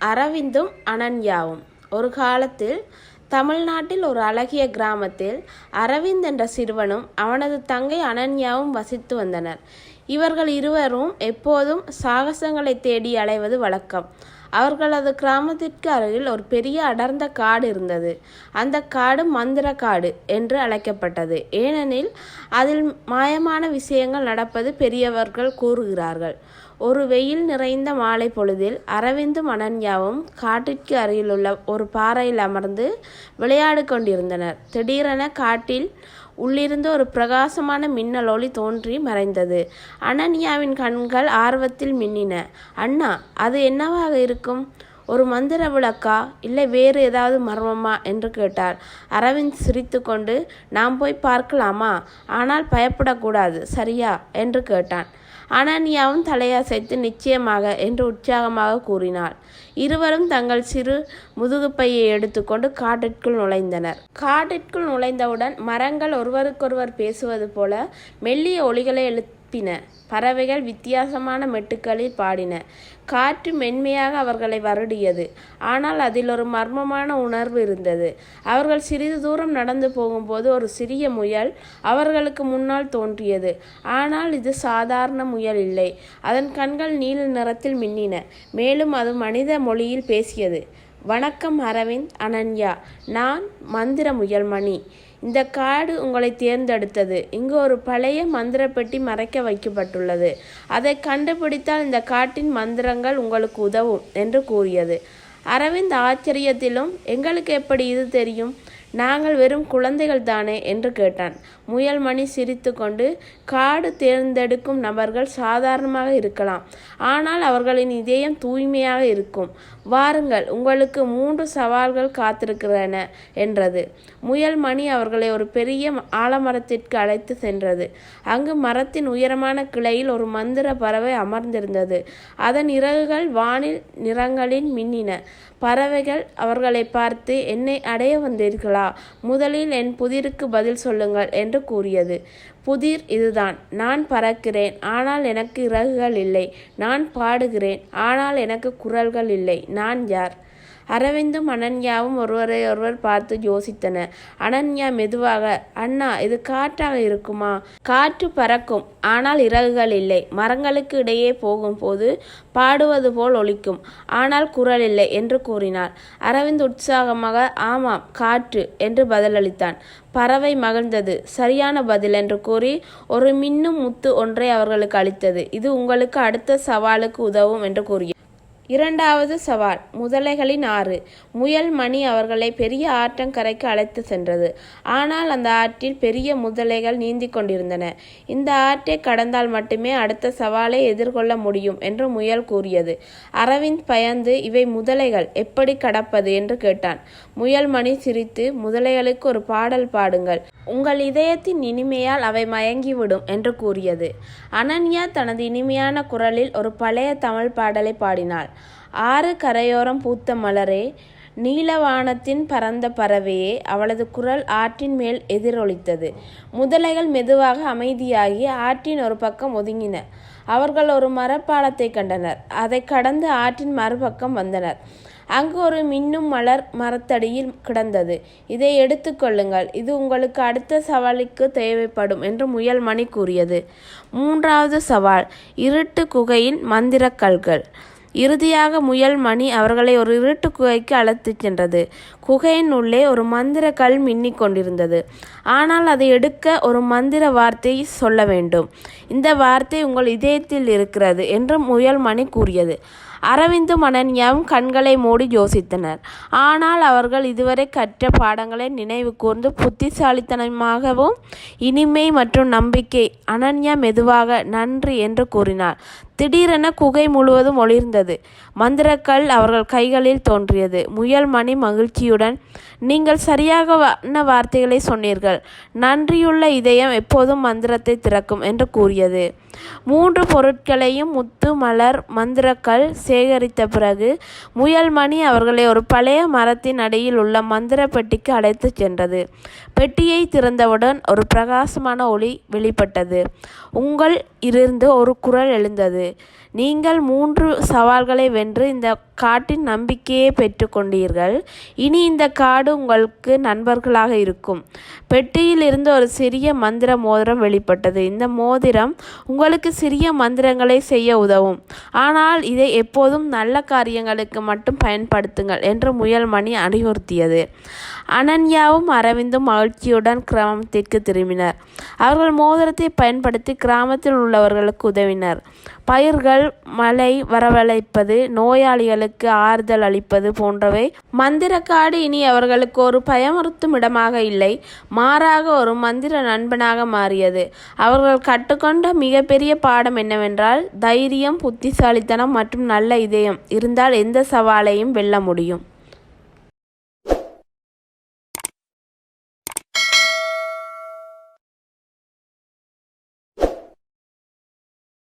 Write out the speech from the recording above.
அரவிந்தும் அனன்யாவும். ஒரு காலத்தில் தமிழ்நாட்டில் ஒரு அழகிய கிராமத்தில் அரவிந்த் என்ற சிறுவனும் அவனது தங்கை அனன்யாவும் வசித்து வந்தனர். இவர்கள் இருவரும் எப்போதும் சாகசங்களை தேடி அலைவது வழக்கம். அவர்களது கிராமத்திற்கு அருகில் ஒரு பெரிய அடர்ந்த காடு இருந்தது. அந்த காடு மந்திர காடு என்று அழைக்கப்பட்டது. ஏனெனில் அதில் மாயமான விஷயங்கள் நடப்பது பெரியவர்கள் கூறுகிறார்கள். ஒரு வெயில் நிறைந்த மாலை பொழுதில் அரவிந்தும் அனன்யாவும் காட்டிற்கு அருகிலுள்ள ஒரு பாறையில் அமர்ந்து விளையாடு கொண்டிருந்தனர். திடீரென காட்டில் உள்ளிருந்து ஒரு பிரகாசமான மின்னல் ஒளி தோன்றி மறைந்தது. அனன்யாவின் கண்கள் ஆர்வத்தில் மின்னின. அண்ணா, அது என்னவாக இருக்கும்? ஒரு மந்திர விளக்கா, இல்லை வேறு ஏதாவது மர்மமா என்று கேட்டார். அரவிந்த் சிரித்து கொண்டு, நாம் போய் பார்க்கலாமா? ஆனால் பயப்படக்கூடாது, சரியா என்று கேட்டான். அனன்யாவும் தலையசைத்து நிச்சயமாக என்று உற்சாகமாக கூறினாள். இருவரும் தங்கள் சிறு முதுகுப்பையை எடுத்துக்கொண்டு காட்டிற்குள் நுழைந்தனர். காட்டிற்குள் நுழைந்தவுடன் மரங்கள் ஒருவருக்கொருவர் பேசுவது போல மெல்லிய ஒலிகளை எழுப்பின. பறவைகள் வித்தியாசமான மெட்டுக்களில் பாடின. காற்று மென்மையாக அவர்களை வருடியது. ஆனால் அதில் ஒரு மர்மமான உணர்வு இருந்தது. அவர்கள் சிறிது தூரம் நடந்து போகும்போது ஒரு சிறிய முயல் அவர்களுக்கு முன்னால் தோன்றியது. ஆனால் இது சாதாரண முயல் இல்லை. அதன் கண்கள் நீல நிறத்தில் மின்னின. மேலும் அது மனித மொழியில் பேசியது. வணக்கம் அரவிந்த், அனன்யா. நான் மந்திர முயல் மணி. இந்த காடு உங்களை தேர்ந்தெடுத்தது. இங்கு ஒரு பழைய மந்திர பெட்டி மறைக்க வைக்கப்பட்டுள்ளது. அதை கண்டுபிடித்தால் இந்த காட்டின் மந்திரங்கள் உங்களுக்கு உதவும் என்று கூறியது. அரவிந்த் ஆச்சரியத்திலும், எங்களுக்கு எப்படி இது தெரியும்? நாங்கள் வெறும் குழந்தைகள் தானே என்று கேட்டான். முயல்மணி சிரித்து கொண்டு, காடு தேர்ந்தெடுக்கும் நபர்கள் சாதாரணமாக இருக்கலாம், ஆனால் அவர்களின் இதயம் தூய்மையாக இருக்கும். வாருங்கள், உங்களுக்கு 3 சவால்கள் காத்திருக்கிறன என்றது. முயல்மணி அவர்களை ஒரு பெரிய ஆலமரத்திற்கு அழைத்து சென்றது. அங்கு மரத்தின் உயரமான கிளையில் ஒரு மந்திர பறவை அமர்ந்திருந்தது. அதன் இறகுகள் வானில் நிறங்களில் மின்னின. பறவைகள் அவர்களை பார்த்து, என்னை அடைய வந்தீர்களா? முதலில் என் புதிருக்கு பதில் சொல்லுங்கள் என்று கூறியது. புதிர் இதுதான். நான் பறக்கிறேன், ஆனால் எனக்கு இறகுகள் இல்லை. நான் பாடுகிறேன், ஆனால் எனக்கு குரல்கள் இல்லை. நான் யார்? அரவிந்தும் அனன்யாவும் ஒருவரை ஒருவர் பார்த்து யோசித்தனர். அனன்யா மெதுவாக, அண்ணா, இது காற்றாக இருக்குமா? காற்று பறக்கும், ஆனால் இறகுகள் இல்லை. மரங்களுக்கு இடையே போகும்போது பாடுவது போல் ஒலிக்கும், ஆனால் குரல் இல்லை என்று கூறினார். அரவிந்த் உற்சாகமாக, ஆமாம், காற்று என்று பதிலளித்தான். பறவை மகிழ்ந்தது. சரியான பதில் என்று கூறி ஒரு மின்னும் முத்து ஒன்றை அவர்களுக்கு அளித்தது. இது உங்களுக்கு அடுத்த சவாலுக்கு உதவும் என்று கூறியது. 2வது சவால், முதலைகளின் ஆறு. முயல் மணி அவர்களை பெரிய ஆற்றங்கரைக்கு அழைத்து சென்றது. ஆனால் அந்த ஆற்றில் பெரிய முதலைகள் நீந்தி கொண்டிருந்தன. இந்த ஆற்றை கடந்தால் மட்டுமே அடுத்த சவாலை எதிர்கொள்ள முடியும் என்று முயல் கூறியது. அரவிந்த் பயந்து, இவை முதலைகள், எப்படி கடப்பது என்று கேட்டான். முயல் மணி சிரித்து, முதலைகளுக்கு ஒரு பாடல் பாடுங்கள், உங்கள் இதயத்தின் இனிமையால் அவை மயங்கிவிடும் என்று கூறியது. அனன்யா தனது இனிமையான குரலில் ஒரு பழைய தமிழ் பாடலை பாடினாள். ஆறு கரையோரம் பூத்த மலரே, நீலவானத்தின் பறந்த பறவையே. அவளது குரல் ஆற்றின் மேல் எதிரொலித்தது. முதலைகள் மெதுவாக அமைதியாகி ஆற்றின் ஒரு பக்கம் ஒதுங்கின. அவர்கள் ஒரு மரப்பாலத்தை கண்டனர். அதை கடந்து ஆற்றின் மறுபக்கம் வந்தனர். அங்கு ஒரு மின்னும் மலர் மரத்தடியில் கிடந்தது. இதை எடுத்துக்கொள்ளுங்கள், இது உங்களுக்கு அடுத்த சவாலுக்கு தேவைப்படும் என்று முயல் மணி கூறியது. 3வது சவால், இருட்டு குகையின் மந்திரக்கல்கள். இறுதியாக முயல் மணி அவர்களை ஒரு இருட்டு குகைக்கு அழைத்துச் சென்றது. குகையின் உள்ளே ஒரு மந்திர கல் மின்னிக் கொண்டிருந்தது. ஆனால் அதை எடுக்க ஒரு மந்திர வார்த்தையை சொல்ல வேண்டும். இந்த வார்த்தை உங்கள் இதயத்தில் இருக்கிறது என்று முயல் மணி கூறியது. அரவிந்தும் அனன்யாவும் கண்களை மூடி யோசித்தனர். ஆனால் அவர்கள் இதுவரை கற்ற பாடங்களை நினைவு கூர்ந்து புத்திசாலித்தனமாகவும் இனிமை மற்றும் நம்பிக்கை. அனன்யா மெதுவாக, நன்றி என்று கூறினார். திடீரென குகை முழுவதும் ஒளிர்ந்தது. மந்திரக்கல் அவர்கள் கைகளில் தோன்றியது. முயல் மணி மகிழ்ச்சியுடன், நீங்கள் சரியாக வார்த்தைகளை சொன்னீர்கள். நன்றியுள்ள இதயம் எப்போதும் மந்திரத்தை திறக்கும் என்று கூறியது. 3 பொருட்களையும் முத்து, மலர், மந்திரக்கல் சேகரித்த பிறகு முயல் மணி அவர்களை ஒரு பழைய மரத்தின் அடியில் உள்ள மந்திர பெட்டிக்கு அழைத்து சென்றது. பெட்டியை திறந்தவுடன் ஒரு பிரகாசமான ஒளி வெளிப்பட்டது. உங்கள் இருந்து ஒரு குரல் எழுந்தது. நீங்கள் 3 சவால்களை வென்று இந்த காட்டின் நம்பிக்கையை பெற்றுக்கொண்டீர்கள். இனி இந்த காடு உங்களுக்கு நண்பர்களாக இருக்கும். பெட்டியில் இருந்து ஒரு சிறிய மந்திர மோதிரம் வெளிப்பட்டது. இந்த மோதிரம் உங்களுக்கு சிறிய மந்திரங்களை செய்ய உதவும். ஆனால் இதை எப்போதும் நல்ல காரியங்களுக்கு மட்டும் பயன்படுத்துங்கள் என்று முயல்மணி அறிவுறுத்தியது. அனன்யாவும் அரவிந்தும் மகிழ்ச்சியுடன் கிராமத்திற்கு திரும்பினர். அவர்கள் மோதிரத்தை பயன்படுத்தி கிராமத்தில் உள்ளவர்களுக்கு உதவினர். பயிர்கள் மழை வரவழைப்பது, நோயாளிகளுக்கு ஆறுதல் அளிப்பது போன்றவை. மந்திரக்காடு இனி அவர்களுக்கு ஒரு பயமுறுத்தும் இடமாக இல்லை, மாறாக ஒரு மந்திர நண்பனாக மாறியது. அவர்கள் கற்றுக்கொண்ட மிகப்பெரிய பாடம் என்னவென்றால், தைரியம், புத்திசாலித்தனம் மற்றும் நல்ல இதயம் இருந்தால் எந்த சவாலையும் வெல்ல முடியும்.